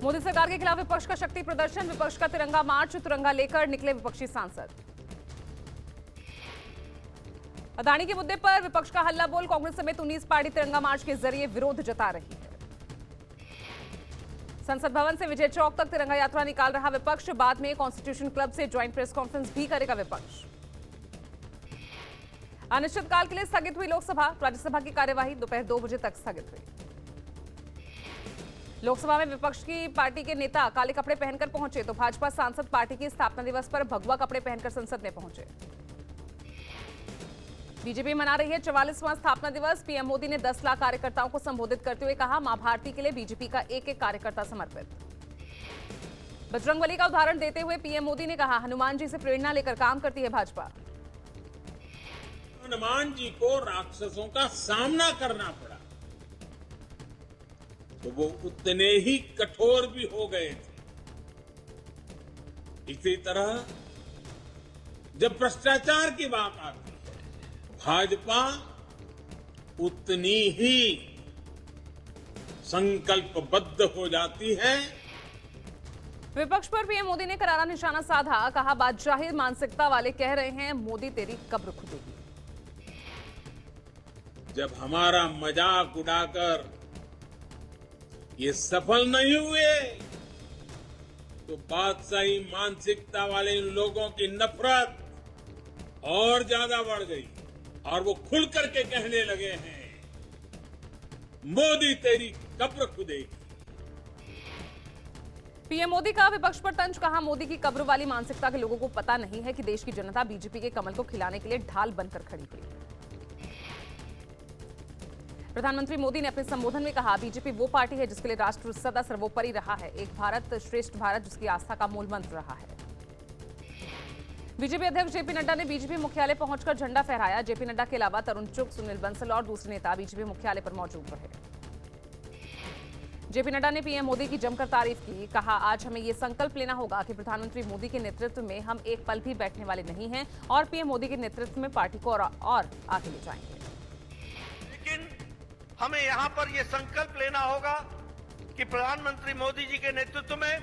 मोदी सरकार के खिलाफ विपक्ष का शक्ति प्रदर्शन, विपक्ष का तिरंगा मार्च, तिरंगा लेकर निकले विपक्षी सांसद। अदानी के मुद्दे पर विपक्ष का हल्ला बोल, कांग्रेस समेत 19 पार्टी तिरंगा मार्च के जरिए विरोध जता रही है। संसद भवन से विजय चौक तक तिरंगा यात्रा निकाल रहा विपक्ष, बाद में कॉन्स्टिट्यूशन क्लब से ज्वाइंट प्रेस कॉन्फ्रेंस भी करेगा विपक्ष। अनिश्चितकाल के लिए स्थगित हुई लोकसभा, राज्यसभा की कार्यवाही दोपहर 2 बजे तक स्थगित हुई। लोकसभा में विपक्ष की पार्टी के नेता काले कपड़े पहनकर पहुंचे तो भाजपा सांसद पार्टी के स्थापना दिवस पर भगवा कपड़े पहनकर संसद में पहुंचे। बीजेपी मना रही है 44वां स्थापना दिवस, पीएम मोदी ने 10 लाख कार्यकर्ताओं को संबोधित करते हुए कहा, मां भारती के लिए बीजेपी का एक एक कार्यकर्ता समर्पित। बजरंगबली का उदाहरण देते हुए पीएम मोदी ने कहा, हनुमान जी से प्रेरणा लेकर काम करती है भाजपा। हनुमान जी को राक्षसों का सामना करना पड़ा तो वो उतने ही कठोर भी हो गए थे। इसी तरह जब भ्रष्टाचार की बात आती है, भाजपा उतनी ही संकल्पबद्ध हो जाती है। विपक्ष पर पीएम मोदी ने करारा निशाना साधा, कहा बादशाही मानसिकता वाले कह रहे हैं मोदी तेरी कब्र खुदेगी। जब हमारा मजाक उड़ाकर ये सफल नहीं हुए तो बादशाही मानसिकता वाले इन लोगों की नफरत और ज्यादा बढ़ गई और वो खुल करके कहने लगे हैं, मोदी तेरी कब्र खुदेगी। पीएम मोदी का विपक्ष पर तंज, कहा मोदी की कब्र वाली मानसिकता के लोगों को पता नहीं है कि देश की जनता बीजेपी के कमल को खिलाने के लिए ढाल बनकर खड़ी हुई। प्रधानमंत्री मोदी ने अपने संबोधन में कहा, बीजेपी वो पार्टी है जिसके लिए राष्ट्र सदा सर्वोपरि रहा है, एक भारत श्रेष्ठ भारत जिसकी आस्था का मूल मंत्र रहा है। बीजेपी अध्यक्ष जेपी नड्डा ने बीजेपी मुख्यालय पहुंचकर झंडा फहराया। जेपी नड्डा के अलावा तरुण चुग, सुनील बंसल और दूसरे नेता बीजेपी मुख्यालय पर मौजूद रहे। जेपी नड्डा ने पीएम मोदी की जमकर तारीफ की, कहा आज हमें ये संकल्प लेना होगा कि प्रधानमंत्री मोदी के नेतृत्व में हम एक पल भी बैठने वाले नहीं हैं और पीएम मोदी के नेतृत्व में पार्टी को और आगे ले जाएंगे। लेकिन हमें यहाँ पर यह संकल्प लेना होगा कि प्रधानमंत्री मोदी जी के नेतृत्व में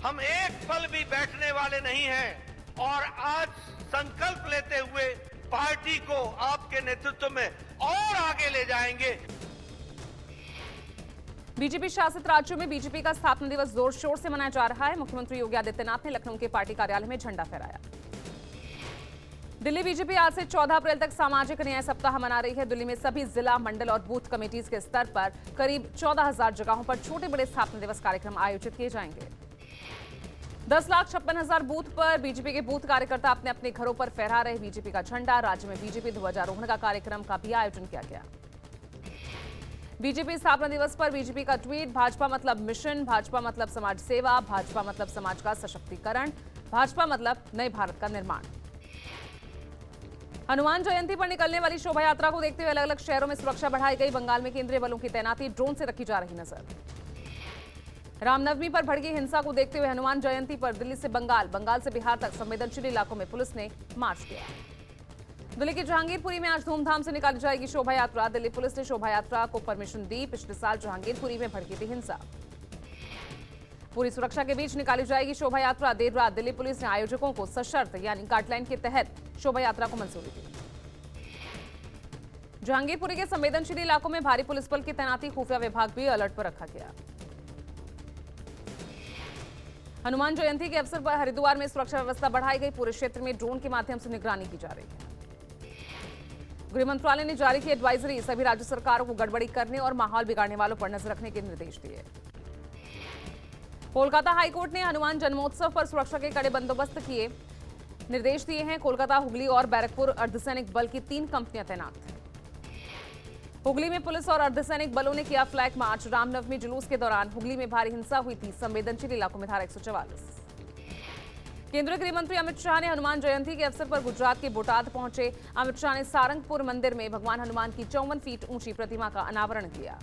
हम एक पल भी बैठने वाले नहीं हैं और आज संकल्प लेते हुए पार्टी को आपके नेतृत्व में और आगे ले जाएंगे। बीजेपी शासित राज्यों में बीजेपी का स्थापना दिवस जोर शोर से मनाया जा रहा है। मुख्यमंत्री योगी आदित्यनाथ ने लखनऊ के पार्टी कार्यालय में झंडा फहराया। दिल्ली बीजेपी आज से 14 अप्रैल तक सामाजिक न्याय सप्ताह मना रही है। दिल्ली में सभी जिला, मंडल और बूथ कमेटीज के स्तर पर करीब 14,000 जगहों पर छोटे बड़े स्थापना दिवस कार्यक्रम आयोजित किए जाएंगे। 10,56,000 बूथ पर बीजेपी के बूथ कार्यकर्ता अपने अपने घरों पर फहरा रहे बीजेपी का झंडा। राज्य में बीजेपी ध्वजारोहण का कार्यक्रम का भी आयोजन किया गया। बीजेपी स्थापना दिवस पर बीजेपी का ट्वीट, भाजपा मतलब मिशन, भाजपा मतलब समाज सेवा, भाजपा मतलब समाज का सशक्तिकरण, भाजपा मतलब नए भारत का निर्माण। हनुमान जयंती पर निकलने वाली शोभा यात्रा को देखते हुए अलग अलग शहरों में सुरक्षा बढ़ाई गई। बंगाल में केंद्रीय बलों की तैनाती ड्रोन से रखी जा रही नजर। रामनवमी पर भड़की हिंसा को देखते हुए हनुमान जयंती पर दिल्ली से बंगाल से बिहार तक संवेदनशील इलाकों में पुलिस ने मार्च किया। दिल्ली के जहांगीरपुरी में आज धूमधाम से निकाली जाएगी शोभा यात्रा। दिल्ली पुलिस ने शोभा यात्रा को परमिशन दी। पिछले साल जहांगीरपुरी में भड़की थी हिंसा। पूरी सुरक्षा के बीच निकाली जाएगी शोभा यात्रा। देर रात दिल्ली पुलिस ने आयोजकों को सशर्त यानी गाइडलाइन के तहत शोभा यात्रा को मंजूरी दी। जहांगीरपुरी के संवेदनशील इलाकों में भारी पुलिस बल की तैनाती, खुफिया विभाग भी अलर्ट पर रखा गया। हनुमान जयंती के अवसर पर हरिद्वार में सुरक्षा व्यवस्था बढ़ाई गई। पूरे क्षेत्र में ड्रोन के माध्यम से निगरानी की जा रही है। गृह मंत्रालय ने जारी की एडवाइजरी, सभी राज्य सरकारों को गड़बड़ी करने और माहौल बिगाड़ने वालों पर नजर रखने के निर्देश दिए। कोलकाता हाईकोर्ट ने हनुमान जन्मोत्सव पर सुरक्षा के कड़े बंदोबस्त किए निर्देश दिए हैं। कोलकाता, हुगली और बैरकपुर अर्धसैनिक बल की 3 कंपनियां तैनात। हुगली में पुलिस और अर्धसैनिक बलों ने किया फ्लैग मार्च। रामनवमी जुलूस के दौरान हुगली में भारी हिंसा हुई थी। संवेदनशील इलाकों में धारा 144। केंद्रीय गृह मंत्री अमित शाह ने हनुमान जयंती के अवसर पर गुजरात के बोटाद पहुंचे। अमित शाह ने सारंगपुर मंदिर में भगवान हनुमान की 54 फीट ऊंची प्रतिमा का अनावरण किया।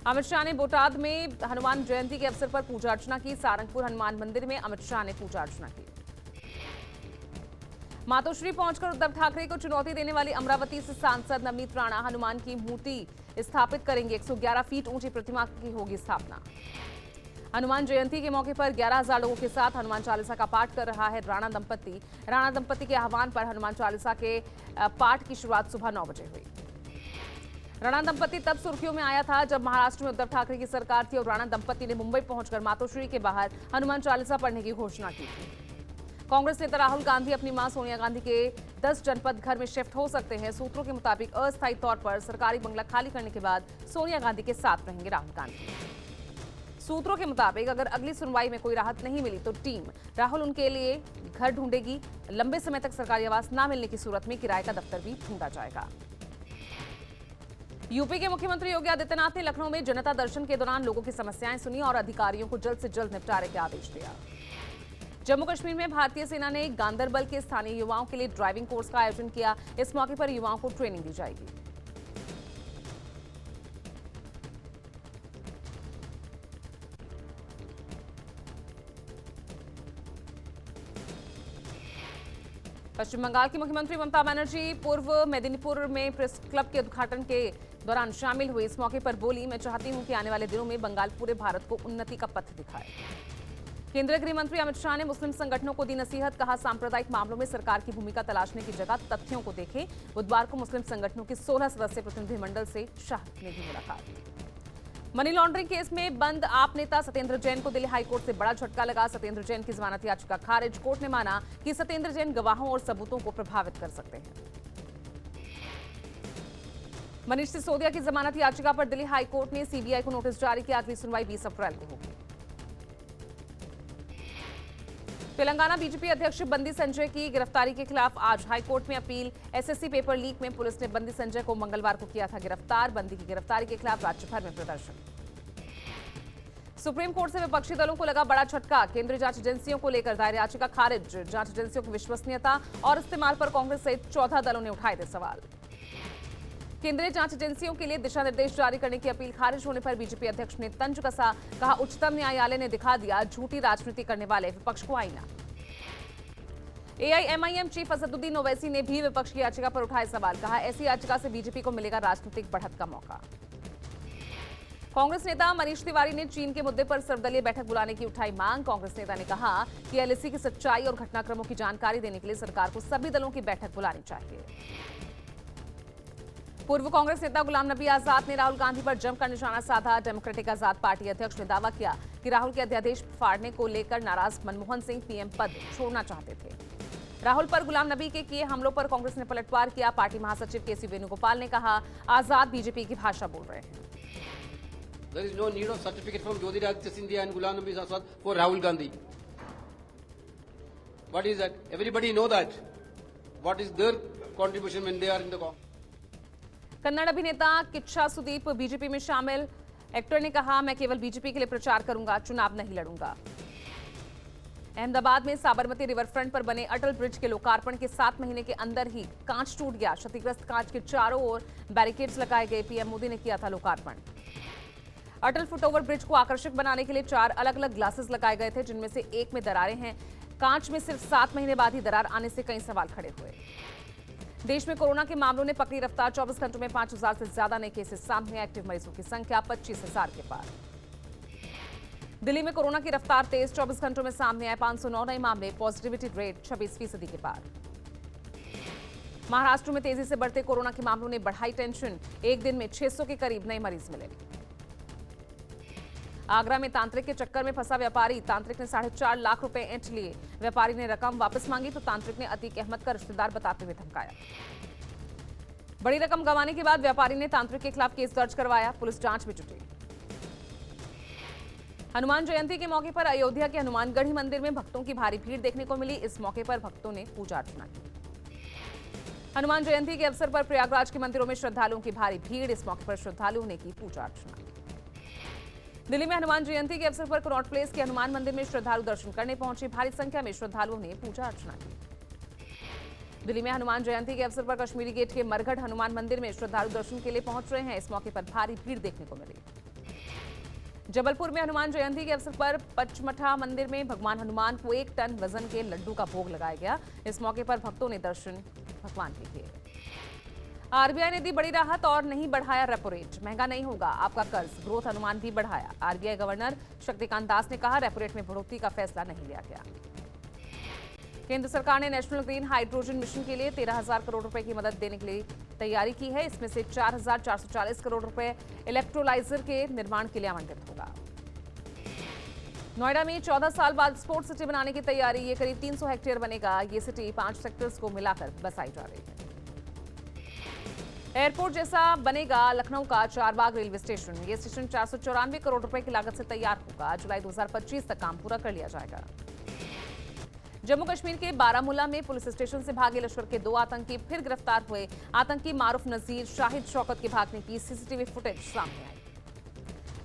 अमित शाह ने बोटाद में हनुमान जयंती के अवसर पर पूजा अर्चना की। सारंगपुर हनुमान मंदिर में अमित शाह ने पूजा अर्चना की। मातोश्री पहुंचकर उद्धव ठाकरे को चुनौती देने वाली अमरावती से सांसद नवनीत राणा हनुमान की मूर्ति स्थापित करेंगे। 111 फीट ऊंची प्रतिमा की होगी स्थापना। हनुमान जयंती के मौके पर 11,000 लोगों के साथ हनुमान चालीसा का पाठ कर रहा है राणा दंपति। राणा दंपति के आह्वान पर हनुमान चालीसा के पाठ की शुरुआत सुबह 9 बजे हुई। राणा दंपति तब सुर्खियों में आया था जब महाराष्ट्र में उद्धव ठाकरे की सरकार थी और राणा दंपति ने मुंबई पहुंचकर मातोश्री के बाहर हनुमान चालीसा पढ़ने की घोषणा की थी। कांग्रेस नेता राहुल गांधी अपनी मां सोनिया गांधी के 10 जनपद घर में शिफ्ट हो सकते हैं। सूत्रों के मुताबिक अस्थायी तौर पर सरकारी बंगला खाली करने के बाद सोनिया गांधी के साथ रहेंगे राहुल गांधी। सूत्रों के मुताबिक अगर अगली सुनवाई में कोई राहत नहीं मिली तो टीम राहुल उनके लिए घर ढूंढेगी। लंबे समय तक सरकारी आवास न मिलने की सूरत में किराए का दफ्तर भी ढूंढा जाएगा। यूपी के मुख्यमंत्री योगी आदित्यनाथ ने लखनऊ में जनता दर्शन के दौरान लोगों की समस्याएं सुनी और अधिकारियों को जल्द से जल्द निपटारे के आदेश दिया। जम्मू कश्मीर में भारतीय सेना ने गांदरबल के स्थानीय युवाओं के लिए ड्राइविंग कोर्स का आयोजन किया। इस मौके पर युवाओं को ट्रेनिंग दी जाएगी। पश्चिम बंगाल की मुख्यमंत्री ममता बनर्जी पूर्व मेदिनीपुर में प्रेस क्लब के उद्घाटन के दौरान शामिल हुई। इस मौके पर बोली, मैं चाहती हूं कि आने वाले दिनों में बंगाल पूरे भारत को उन्नति का पथ दिखाए। केंद्रीय गृह मंत्री अमित शाह ने मुस्लिम संगठनों को दी नसीहत। कहा, सांप्रदायिक मामलों में सरकार की भूमिका तलाशने की जगह तथ्यों को देखें। बुधवार को मुस्लिम संगठनों के 16 सदस्यीय प्रतिनिधिमंडल से शाह ने की मुलाकात। मनी लॉन्ड्रिंग केस में बंद आप नेता सत्येंद्र जैन को दिल्ली हाईकोर्ट से बड़ा झटका लगा। सत्येंद्र जैन की जमानत याचिका खारिज। कोर्ट ने माना कि सत्येंद्र जैन गवाहों और सबूतों को प्रभावित कर सकते हैं। मनीष सिसोदिया की जमानत याचिका पर दिल्ली हाईकोर्ट ने सीबीआई को नोटिस जारी किया। अगली सुनवाई 20 अप्रैल को होगी। तेलंगाना बीजेपी अध्यक्ष बंदी संजय की गिरफ्तारी के खिलाफ आज हाईकोर्ट में अपील। एसएससी पेपर लीक में पुलिस ने बंदी संजय को मंगलवार को किया था गिरफ्तार। बंदी की गिरफ्तारी के खिलाफ राज्य भर में प्रदर्शन। सुप्रीम कोर्ट से विपक्षी दलों को लगा बड़ा झटका। केंद्रीय जांच एजेंसियों को लेकर दायर याचिका खारिज। जांच एजेंसियों की विश्वसनीयता और इस्तेमाल पर कांग्रेस सहित 14 दलों ने उठाए थे सवाल। केंद्रीय जांच एजेंसियों के लिए दिशा निर्देश जारी करने की अपील खारिज होने पर बीजेपी अध्यक्ष ने तंज कसा। कहा, उच्चतम न्यायालय ने दिखा दिया झूठी राजनीति करने वाले विपक्ष को आईना। एआईएमआईएम चीफ असदुद्दीन ओवैसी ने भी विपक्ष की याचिका पर उठाए सवाल। कहा, ऐसी याचिका से बीजेपी को मिलेगा राजनीतिक बढ़त का मौका। कांग्रेस नेता मनीष तिवारी ने चीन के मुद्दे पर सर्वदलीय बैठक बुलाने की उठाई मांग। कांग्रेस नेता ने कहा कि एलएसी की सच्चाई और घटनाक्रमों की जानकारी देने के लिए सरकार को सभी दलों की बैठक बुलानी चाहिए। पूर्व कांग्रेस नेता गुलाम नबी आजाद ने राहुल गांधी पर जमकर निशाना साधा। डेमोक्रेटिक आजाद पार्टी अध्यक्ष ने दावा किया कि राहुल के अध्यादेश फाड़ने को लेकर नाराज मनमोहन सिंह पीएम पद छोड़ना चाहते थे। राहुल पर गुलाम नबी के किए हमलों पर कांग्रेस ने पलटवार किया। पार्टी महासचिव केसी वेणुगोपाल ने कहा, आजाद बीजेपी की भाषा बोल रहे हैं। There is no need of certificate from Jyotiraditya Scindia and Ghulam Nabi Azad for Rahul Gandhi. What is that? Everybody know that. What is their contribution when they are in the Congress? Kannada अभिनेता Kichha Sudeep BJP में शामिल। Actor ने कहा, मैं केवल BJP के लिए प्रचार करूंगा, चुनाव नहीं लड़ूंगा। अहमदाबाद में साबरमती रिवर फ्रंट पर बने अटल ब्रिज के लोकार्पण के 7 महीने के अंदर ही कांच टूट गया। क्षतिग्रस्त कांच के चारों ओर बैरिकेड्स लगाए गए। पीएम मोदी ने किया था लोकार्पण। अटल फुटओवर ब्रिज को आकर्षक बनाने के लिए 4 अलग अलग ग्लासेस लगाए गए थे, जिनमें से एक में दरारें हैं। कांच में सिर्फ 7 महीने बाद ही दरार आने से कई सवाल खड़े हुए। देश में कोरोना के मामलों ने पकड़ी रफ्तार। 24 घंटों में 5000 से ज्यादा नए केसेस सामने। एक्टिव मरीजों की संख्या 25,000 के पार। दिल्ली में कोरोना की रफ्तार तेज। 24 घंटों में सामने आए 509 नए मामले। पॉजिटिविटी रेट 26% के पार। महाराष्ट्र में तेजी से बढ़ते कोरोना के मामलों ने बढ़ाई टेंशन। एक दिन में 600 के करीब नए मरीज मिले। आगरा में तांत्रिक के चक्कर में फंसा व्यापारी। तांत्रिक ने 4.5 लाख रुपए ऐंठ लिए। व्यापारी ने रकम वापस मांगी तो तांत्रिक ने अतीक अहमद का रिश्तेदार बताते हुए धमकाया। बड़ी रकम गंवाने के बाद व्यापारी ने तांत्रिक के खिलाफ केस दर्ज करवाया। पुलिस जांच में जुटी। हनुमान जयंती के मौके पर अयोध्या के हनुमानगढ़ी मंदिर में भक्तों की भारी भीड़ देखने को मिली। इस मौके पर भक्तों ने पूजा अर्चना की। हनुमान जयंती के अवसर पर प्रयागराज के मंदिरों में श्रद्धालुओं की भारी भीड़। इस मौके पर श्रद्धालुओं ने की पूजा अर्चना। दिल्ली में हनुमान जयंती के अवसर पर कनॉट प्लेस के हनुमान मंदिर में श्रद्धालु दर्शन करने पहुंचे। भारी संख्या में श्रद्धालुओं ने पूजा अर्चना की। दिल्ली में हनुमान जयंती के अवसर पर कश्मीरी गेट के मरघट हनुमान मंदिर में श्रद्धालु दर्शन के लिए पहुंच रहे हैं। इस मौके पर भारी भीड़ देखने को मिली। जबलपुर में हनुमान जयंती के अवसर पर पचमठा मंदिर में भगवान हनुमान को 1 टन वजन के लड्डू का भोग लगाया गया। इस मौके पर भक्तों ने दर्शन भगवान के किए। आरबीआई ने दी बड़ी राहत और नहीं बढ़ाया रेपो रेट। महंगा नहीं होगा आपका कर्ज, ग्रोथ अनुमान भी बढ़ाया। आरबीआई गवर्नर शक्तिकांत दास ने कहा रेपो रेट में बढ़ोतरी का फैसला नहीं लिया गया। केंद्र सरकार ने नेशनल ग्रीन हाइड्रोजन मिशन के लिए 13,000 करोड़ रुपए की मदद देने के लिए तैयारी की है। इसमें से 4,440 करोड़ रुपए इलेक्ट्रोलाइजर के निर्माण के लिए आवंटित होगा। नोएडा में 14 साल बाद स्पोर्ट्स सिटी बनाने की तैयारी। ये करीब 300 हेक्टेयर बनेगा। ये सिटी 5 सेक्टर्स को मिलाकर बसाई जा रही है। एयरपोर्ट जैसा बनेगा लखनऊ का चारबाग रेलवे स्टेशन। ये स्टेशन 494 करोड़ रुपए की लागत से तैयार होगा। जुलाई 2025 तक काम पूरा कर लिया जाएगा। जम्मू कश्मीर के बारामूला में पुलिस स्टेशन से भागे लश्कर के 2 आतंकी फिर गिरफ्तार हुए। आतंकी मारूफ नजीर शाहिद शौकत के भागने की सीसीटीवी फुटेज सामने आई।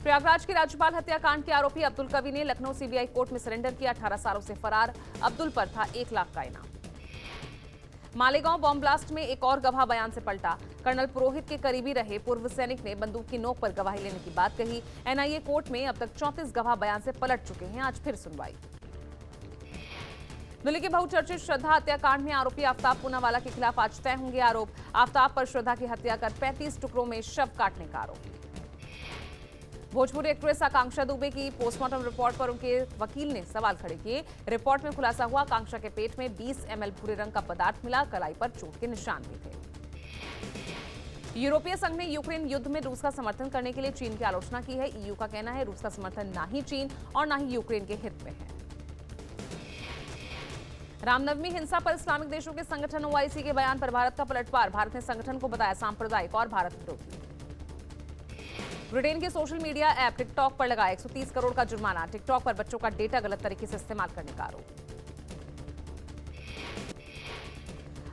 प्रयागराज के राज्यपाल हत्याकांड के आरोपी अब्दुल कवि ने लखनऊ सीबीआई कोर्ट में सरेंडर किया। 18 सालों से फरार अब्दुल पर था 1 लाख का इनाम। मालेगांव बॉम्ब ब्लास्ट में एक और गवाह बयान से पलटा। कर्नल पुरोहित के करीबी रहे पूर्व सैनिक ने बंदूक की नोक पर गवाही लेने की बात कही। एनआईए कोर्ट में अब तक 34 गवाह बयान से पलट चुके हैं। आज फिर सुनवाई। दिल्ली के बहुचर्चित श्रद्धा हत्याकांड में आरोपी आफ्ताब पूनावाला के खिलाफ आज तय होंगे आरोप। आफ्ताब पर श्रद्धा की हत्या कर 35 टुकड़ों में शव काटने का आरोप। भोजपुरी एक्ट्रेस आकांक्षा दुबे की पोस्टमार्टम रिपोर्ट पर उनके वकील ने सवाल खड़े किए। रिपोर्ट में खुलासा हुआ आकांक्षा के पेट में 20 ml भूरे रंग का पदार्थ मिला। कलाई पर चोट के निशान भी थे। यूरोपीय संघ ने यूक्रेन युद्ध में रूस का समर्थन करने के लिए चीन की आलोचना की है। ईयू का कहना है रूस का समर्थन ना ही चीन और ना ही यूक्रेन के हित में है। रामनवमी हिंसा पर इस्लामिक देशों के संगठन ओआईसी के बयान पर भारत का पलटवार। भारत ने संगठन को बताया सांप्रदायिक और भारत विरोधी। ब्रिटेन के सोशल मीडिया ऐप टिकटॉक पर लगा 130 करोड़ का जुर्माना। टिकटॉक पर बच्चों का डेटा गलत तरीके से इस्तेमाल करने का आरोप।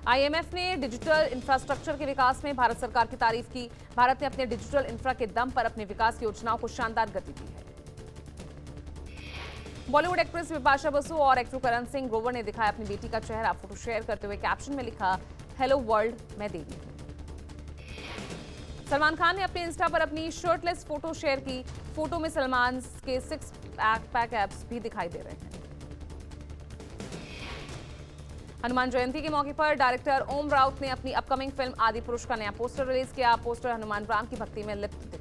आईएमएफ ने डिजिटल इंफ्रास्ट्रक्चर के विकास में भारत सरकार की तारीफ की। भारत ने अपने डिजिटल इंफ्रा के दम पर अपने विकास योजनाओं को शानदार गति दी है। बॉलीवुड एक्ट्रेस बिपाशा बसु और एक्टर करण सिंह ग्रोवर ने दिखाया अपनी बेटी का चेहरा। फोटो शेयर करते हुए कैप्शन में लिखा, हेलो वर्ल्ड, मैं देवी हूं। सलमान खान ने अपने इंस्टा पर अपनी शर्टलेस फोटो शेयर की। फोटो में सलमान के 6 पैक एब्स भी दिखाई दे रहे हैं। हनुमान जयंती के मौके पर डायरेक्टर ओम राउत ने अपनी अपकमिंग फिल्म आदि पुरुष का नया पोस्टर रिलीज किया। पोस्टर हनुमान राम की भक्ति में लिप्त